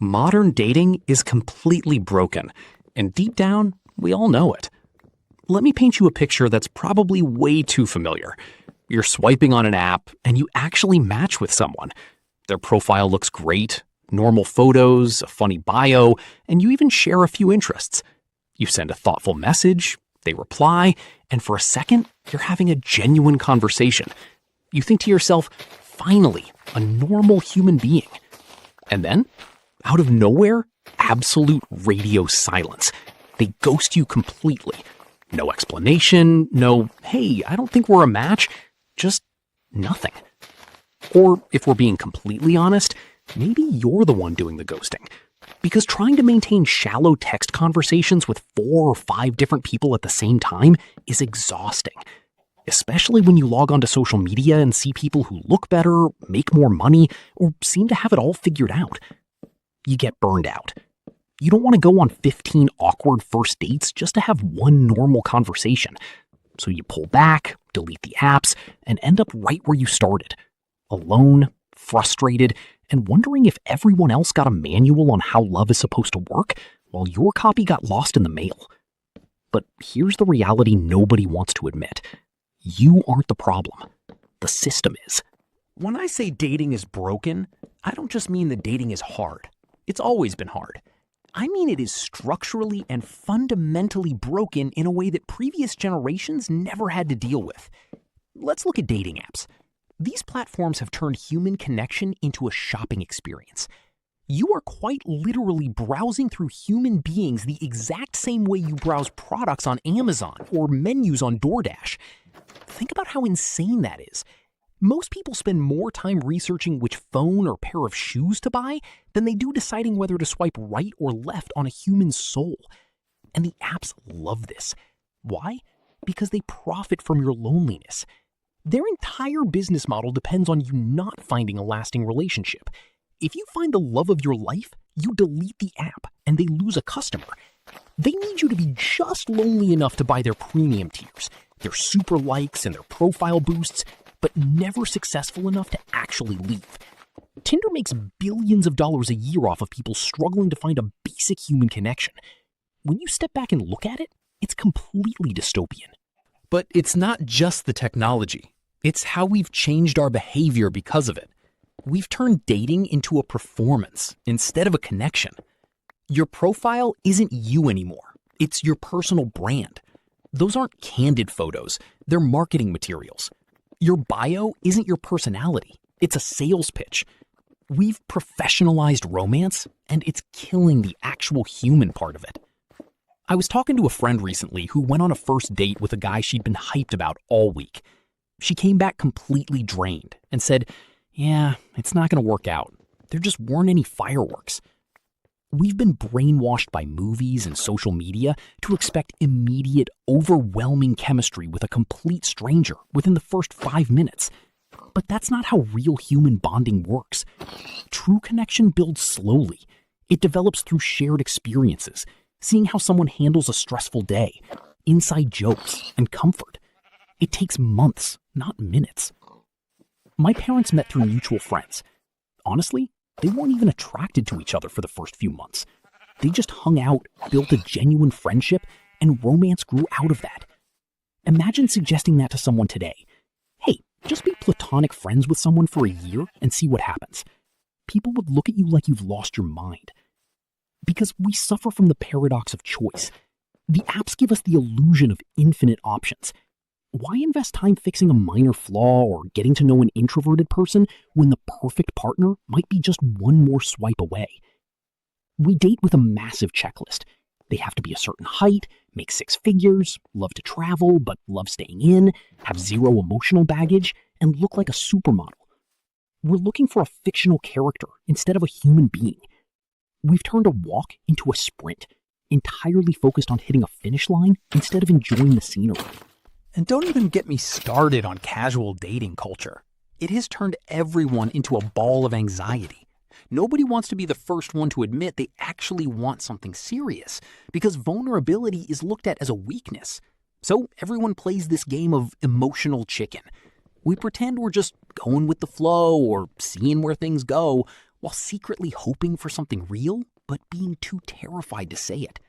Modern dating is completely broken, and deep down, we all know it. Let me paint you a picture that's probably way too familiar. You're swiping on an app, and you actually match with someone. Their profile looks great, normal photos, a funny bio, and you even share a few interests. You send a thoughtful message, they reply, and for a second, you're having a genuine conversation. You think to yourself, finally, a normal human being. And then, out of nowhere, absolute radio silence. They ghost you completely. No explanation, no, hey, I don't think we're a match, just nothing. Or if we're being completely honest, maybe you're the one doing the ghosting. Because trying to maintain shallow text conversations with 4 or 5 different people at the same time is exhausting. Especially when you log onto social media and see people who look better, make more money, or seem to have it all figured out. You get burned out. You don't want to go on 15 awkward first dates just to have one normal conversation. So you pull back, delete the apps, and end up right where you started. Alone, frustrated, and wondering if everyone else got a manual on how love is supposed to work while your copy got lost in the mail. But here's the reality nobody wants to admit. You aren't the problem. The system is. When I say dating is broken, I don't just mean that dating is hard. It's always been hard. I mean it is structurally and fundamentally broken in a way that previous generations never had to deal with. Let's look at dating apps. These platforms have turned human connection into a shopping experience. You are quite literally browsing through human beings the exact same way you browse products on Amazon or menus on DoorDash. Think about how insane that is. Most people spend more time researching which phone or pair of shoes to buy than they do deciding whether to swipe right or left on a human soul. And the apps love this. Why? Because they profit from your loneliness. Their entire business model depends on you not finding a lasting relationship. If you find the love of your life, you delete the app and they lose a customer. They need you to be just lonely enough to buy their premium tiers, their super likes and their profile boosts, but never successful enough to actually leave. Tinder makes billions of dollars a year off of people struggling to find a basic human connection. When you step back and look at it, it's completely dystopian. But it's not just the technology. It's how we've changed our behavior because of it. We've turned dating into a performance instead of a connection. Your profile isn't you anymore. It's your personal brand. Those aren't candid photos. They're marketing materials. Your bio isn't your personality. It's a sales pitch. We've professionalized romance, and it's killing the actual human part of it. I was talking to a friend recently who went on a first date with a guy she'd been hyped about all week. She came back completely drained and said, "Yeah, it's not going to work out. There just weren't any fireworks." We've been brainwashed by movies and social media to expect immediate, overwhelming chemistry with a complete stranger within the first 5 minutes. But that's not how real human bonding works. True connection builds slowly. It develops through shared experiences, seeing how someone handles a stressful day, inside jokes, and comfort. It takes months, not minutes. My parents met through mutual friends. Honestly, they weren't even attracted to each other for the first few months. They just hung out, built a genuine friendship, and romance grew out of that. Imagine suggesting that to someone today. Hey, just be platonic friends with someone for a year and see what happens. People would look at you like you've lost your mind. Because we suffer from the paradox of choice. The apps give us the illusion of infinite options. Why invest time fixing a minor flaw or getting to know an introverted person when the perfect partner might be just one more swipe away? We date with a massive checklist. They have to be a certain height, make 6 figures, love to travel but love staying in, have 0 emotional baggage, and look like a supermodel. We're looking for a fictional character instead of a human being. We've turned a walk into a sprint, entirely focused on hitting a finish line instead of enjoying the scenery. And don't even get me started on casual dating culture. It has turned everyone into a ball of anxiety. Nobody wants to be the first one to admit they actually want something serious, because vulnerability is looked at as a weakness. So everyone plays this game of emotional chicken. We pretend we're just going with the flow or seeing where things go, while secretly hoping for something real, but being too terrified to say it.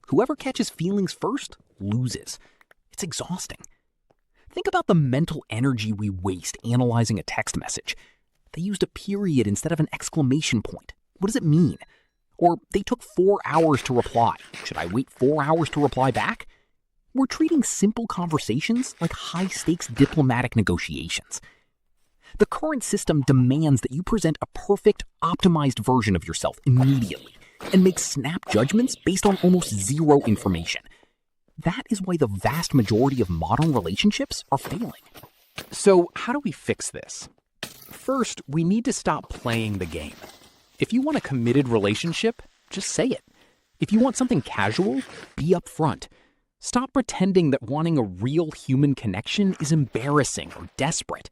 Whoever catches feelings first loses. It's exhausting. Think about the mental energy we waste analyzing a text message. They used a period instead of an exclamation point. What does it mean? Or they took 4 hours to reply. Should I wait 4 hours to reply back? We're treating simple conversations like high-stakes diplomatic negotiations. The current system demands that you present a perfect, optimized version of yourself immediately and make snap judgments based on almost zero information. That is why the vast majority of modern relationships are failing. So how do we fix this? First, we need to stop playing the game. If you want a committed relationship, just say it. If you want something casual, be upfront. Stop pretending that wanting a real human connection is embarrassing or desperate.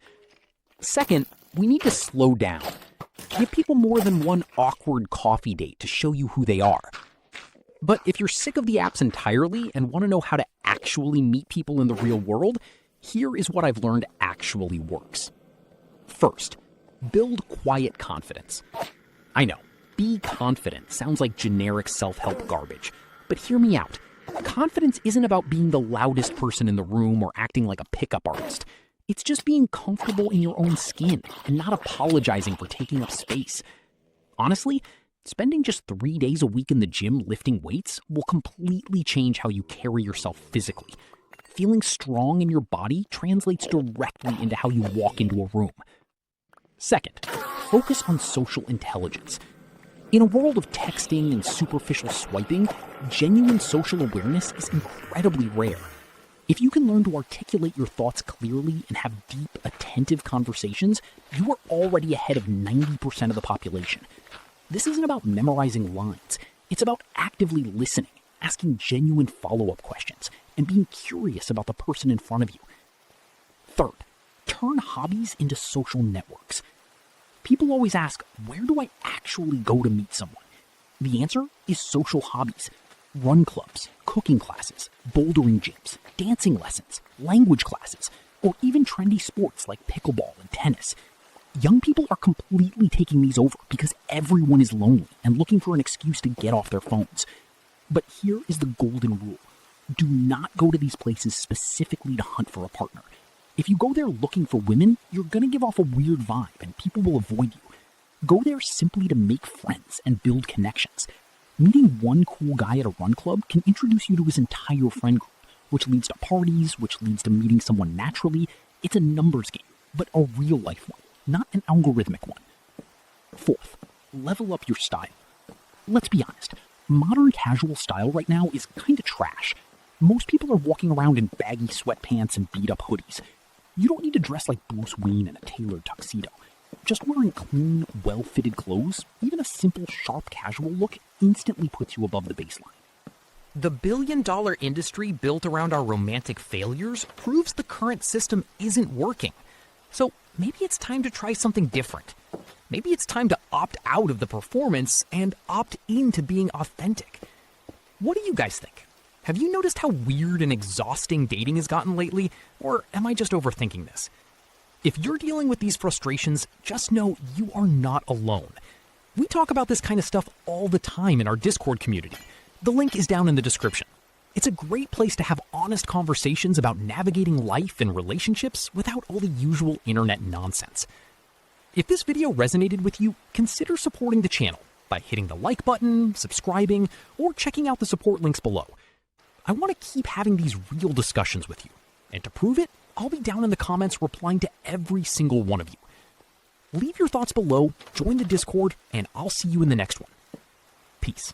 Second, we need to slow down. Give people more than one awkward coffee date to show you who they are. But if you're sick of the apps entirely and want to know how to actually meet people in the real world, here is what I've learned actually works. First, build quiet confidence. I know, be confident sounds like generic self-help garbage, but hear me out. Confidence isn't about being the loudest person in the room or acting like a pickup artist. It's just being comfortable in your own skin and not apologizing for taking up space. Honestly, spending just 3 days a week in the gym lifting weights will completely change how you carry yourself physically. Feeling strong in your body translates directly into how you walk into a room. Second, focus on social intelligence. In a world of texting and superficial swiping, genuine social awareness is incredibly rare. If you can learn to articulate your thoughts clearly and have deep, attentive conversations, you are already ahead of 90% of the population. This isn't about memorizing lines. It's about actively listening, asking genuine follow-up questions, and being curious about the person in front of you. Third, turn hobbies into social networks. People always ask, where do I actually go to meet someone? The answer is social hobbies. Run clubs, cooking classes, bouldering gyms, dancing lessons, language classes, or even trendy sports like pickleball and tennis. Young people are completely taking these over because everyone is lonely and looking for an excuse to get off their phones. But here is the golden rule. Do not go to these places specifically to hunt for a partner. If you go there looking for women, you're going to give off a weird vibe and people will avoid you. Go there simply to make friends and build connections. Meeting one cool guy at a run club can introduce you to his entire friend group, which leads to parties, which leads to meeting someone naturally. It's a numbers game, but a real-life one, not an algorithmic one. Fourth, level up your style. Let's be honest, modern casual style right now is kind of trash. Most people are walking around in baggy sweatpants and beat-up hoodies. You don't need to dress like Bruce Wayne in a tailored tuxedo. Just wearing clean, well-fitted clothes, even a simple, sharp casual look, instantly puts you above the baseline. The billion-dollar industry built around our romantic failures proves the current system isn't working. So maybe it's time to try something different. Maybe it's time to opt out of the performance and opt into being authentic. What do you guys think? Have you noticed how weird and exhausting dating has gotten lately, or am I just overthinking this? If you're dealing with these frustrations, just know you are not alone. We talk about this kind of stuff all the time in our Discord community. The link is down in the description. It's a great place to have honest conversations about navigating life and relationships without all the usual internet nonsense. If this video resonated with you, consider supporting the channel by hitting the like button, subscribing, or checking out the support links below. I want to keep having these real discussions with you, and to prove it, I'll be down in the comments replying to every single one of you. Leave your thoughts below, join the Discord, and I'll see you in the next one. Peace.